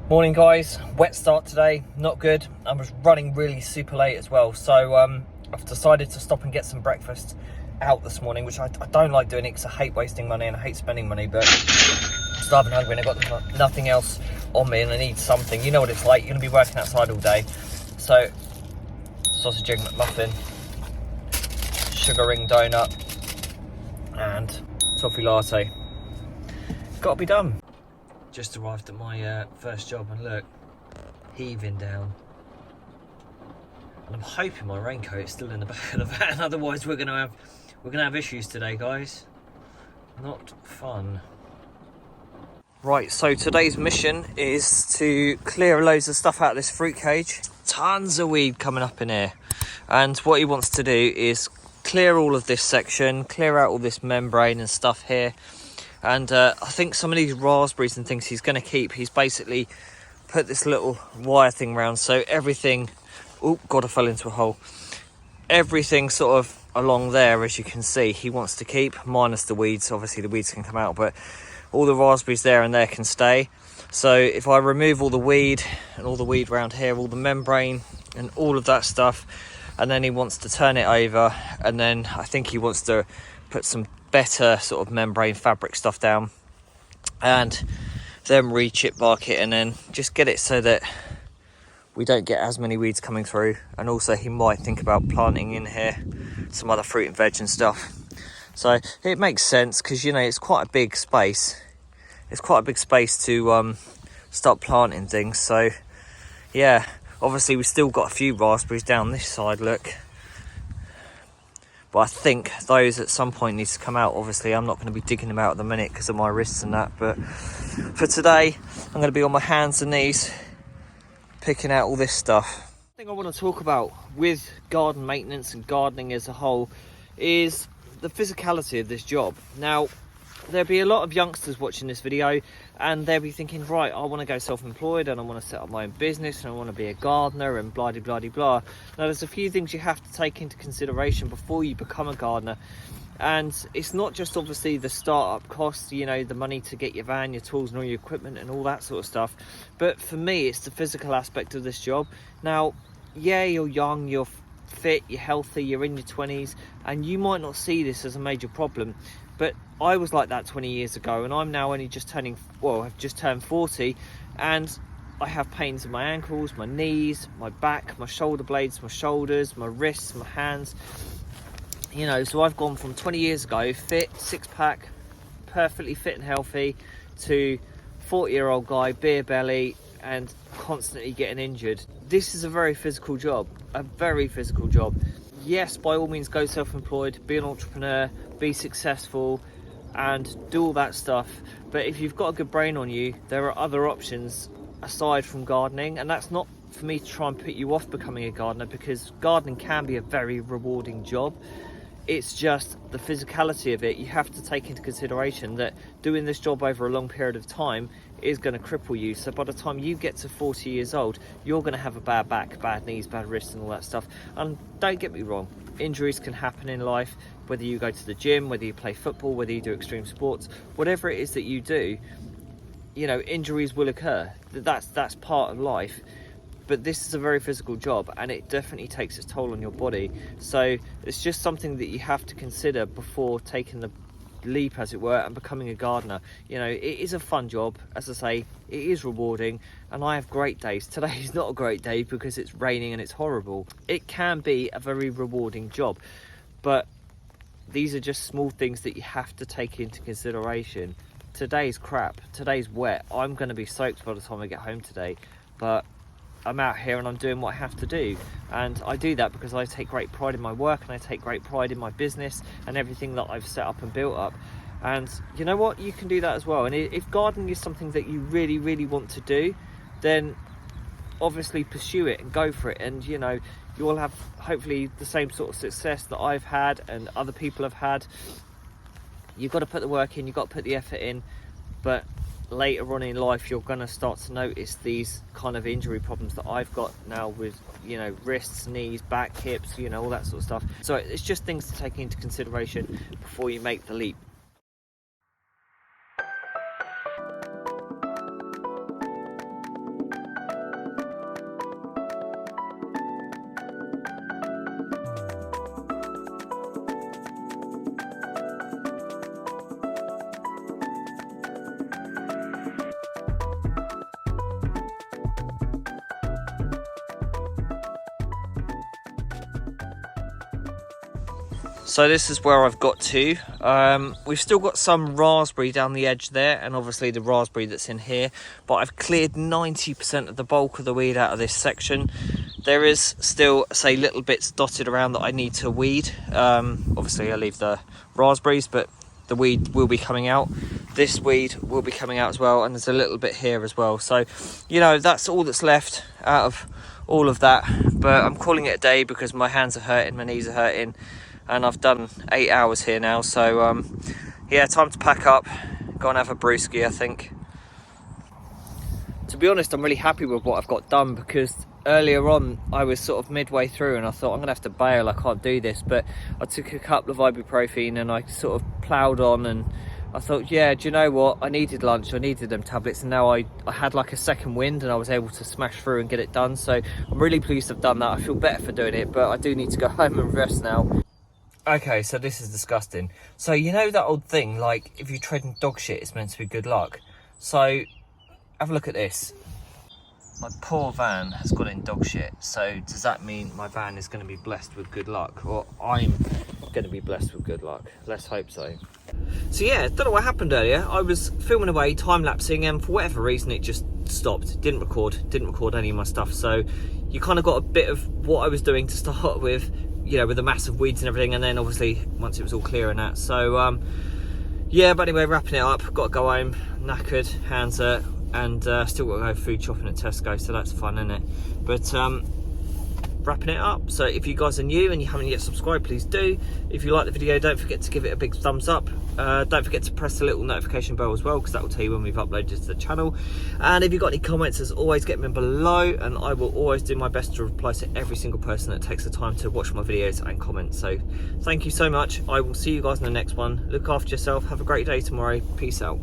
Morning guys, wet start today, not good. I was running really super late as well, so I've decided to stop and get some breakfast out this morning, which I don't like doing it because I hate wasting money and I hate spending money, but I'm starving hungry and I've got nothing else on me and I need something. You know what it's like, you're going to be working outside all day. So, sausage egg McMuffin, sugar ring donut and toffee latte. Got to be done. Just arrived at my first job and look, heaving down. And I'm hoping my raincoat is still in the back of the van, otherwise we're gonna have issues today, guys. Not fun. Right, so today's mission is to clear loads of stuff out of this fruit cage. Tons of weed coming up in here. And what he wants to do is clear all of this section, clear out all this membrane and stuff here. And I think some of these raspberries and things he's going to keep. He's basically put this little wire thing around, so everything... Oh, God, I fell into a hole. Everything sort of along there, as you can see, he wants to keep, minus the weeds. Obviously, the weeds can come out, but all the raspberries there and there can stay. So if I remove all the weed and all the weed around here, all the membrane and all of that stuff, and then he wants to turn it over, and then I think he wants to put some better sort of membrane fabric stuff down and then re-chip bark it and then just get it so that we don't get as many weeds coming through. And also he might think about planting in here some other fruit and veg and stuff. So it makes sense because, you know, it's quite a big space. It's quite a big space to start planting things. So yeah, obviously we've still got a few raspberries down this side, look. But I think those at some point needs to come out. Obviously, I'm not going to be digging them out at the minute because of my wrists and that. But for today, I'm going to be on my hands and knees picking out all this stuff. The thing I want to talk about with garden maintenance and gardening as a whole is the physicality of this job. Now, there'll be a lot of youngsters watching this video and they'll be thinking, right, I want to go self-employed and I want to set up my own business and I want to be a gardener and blah de blah de blah. Now there's a few things you have to take into consideration before you become a gardener, and it's not just obviously the start-up costs, you know, the money to get your van, your tools and all your equipment and all that sort of stuff, but for me it's the physical aspect of this job. Now, yeah, you're young, you're fit, you're healthy, you're in your 20s and you might not see this as a major problem, but I was like that 20 years ago and I'm now only just turning, well, I've just turned 40 and I have pains in my ankles, my knees, my back, my shoulder blades, my shoulders, my wrists, my hands. You know, so I've gone from 20 years ago, fit, six-pack, perfectly fit and healthy, to 40-year-old guy, beer belly, and constantly getting injured. This is a very physical job, a very physical job. Yes, by all means, go self-employed, be an entrepreneur, be successful, and do all that stuff. But if you've got a good brain on you, there are other options aside from gardening. And that's not for me to try and put you off becoming a gardener, because gardening can be a very rewarding job. It's just the physicality of it. You have to take into consideration that doing this job over a long period of time is going to cripple you. So by the time you get to 40 years old, you're going to have a bad back, bad knees, bad wrists and all that stuff. And don't get me wrong, injuries can happen in life, whether you go to the gym, whether you play football, whether you do extreme sports, whatever it is that you do, you know, injuries will occur. That's part of life. But this is a very physical job and it definitely takes its toll on your body. So it's just something that you have to consider before taking the leap, as it were, and becoming a gardener. You know, it is a fun job. As I say, it is rewarding and I have great days. Today is not a great day because it's raining and it's horrible. It can be a very rewarding job, but these are just small things that you have to take into consideration. Today's crap, today's wet. I'm going to be soaked by the time I get home today, but I'm out here and I'm doing what I have to do, and I do that because I take great pride in my work and I take great pride in my business and everything that I've set up and built up. And you know what, you can do that as well. And if gardening is something that you really want to do, then obviously pursue it and go for it, and you know, you will have hopefully the same sort of success that I've had and other people have had. You've got to put the work in, you've got to put the effort in, but later on in life you're going to start to notice these kind of injury problems that I've got now with, you know, wrists, knees, back, hips, you know, all that sort of stuff. So it's just things to take into consideration before you make the leap. So this is where I've got to. We've still got some raspberry down the edge there, and obviously the raspberry that's in here, but I've cleared 90% of the bulk of the weed out of this section. There is still, say, little bits dotted around that I need to weed. Obviously I leave the raspberries, but the weed will be coming out. This weed will be coming out as well, and there's a little bit here as well. So, you know, that's all that's left out of all of that. But I'm calling it a day because my hands are hurting, my knees are hurting, and I've done 8 hours here now. So, yeah, time to pack up, go and have a brewski, I think. To be honest, I'm really happy with what I've got done, because earlier on I was sort of midway through and I thought I'm gonna have to bail, I can't do this, but I took a couple of ibuprofen and I sort of ploughed on, and I thought, yeah, do you know what, I needed lunch, I needed them tablets, and now I had like a second wind and I was able to smash through and get it done. So I'm really pleased I've done that. I feel better for doing it, but I do need to go home and rest now. Okay, so this is disgusting. So you know that old thing, like if you tread in dog shit, it's meant to be good luck. So have a look at this. My poor van has got in dog shit. So does that mean my van is going to be blessed with good luck? Or I'm going to be blessed with good luck? Let's hope so. So yeah, don't know what happened earlier. I was filming away, time-lapsing, and for whatever reason it just stopped. Didn't record any of my stuff. So you kind of got a bit of what I was doing to start with, you know, with the massive weeds and everything, and then obviously once it was all clear and that. So yeah, but anyway, wrapping it up. Got to go home, knackered, hands hurt, and still got to go food shopping at Tesco, so that's fun, isn't it? But wrapping it up. So if you guys are new and you haven't yet subscribed, please do. If you like the video, don't forget to give it a big thumbs up. Don't forget to press the little notification bell as well, because that will tell you when we've uploaded to the channel. And if you've got any comments, as always, get them below, and I will always do my best to reply to every single person that takes the time to watch my videos and comment. So thank you so much. I will see you guys in the next one. Look after yourself, have a great day tomorrow. Peace out.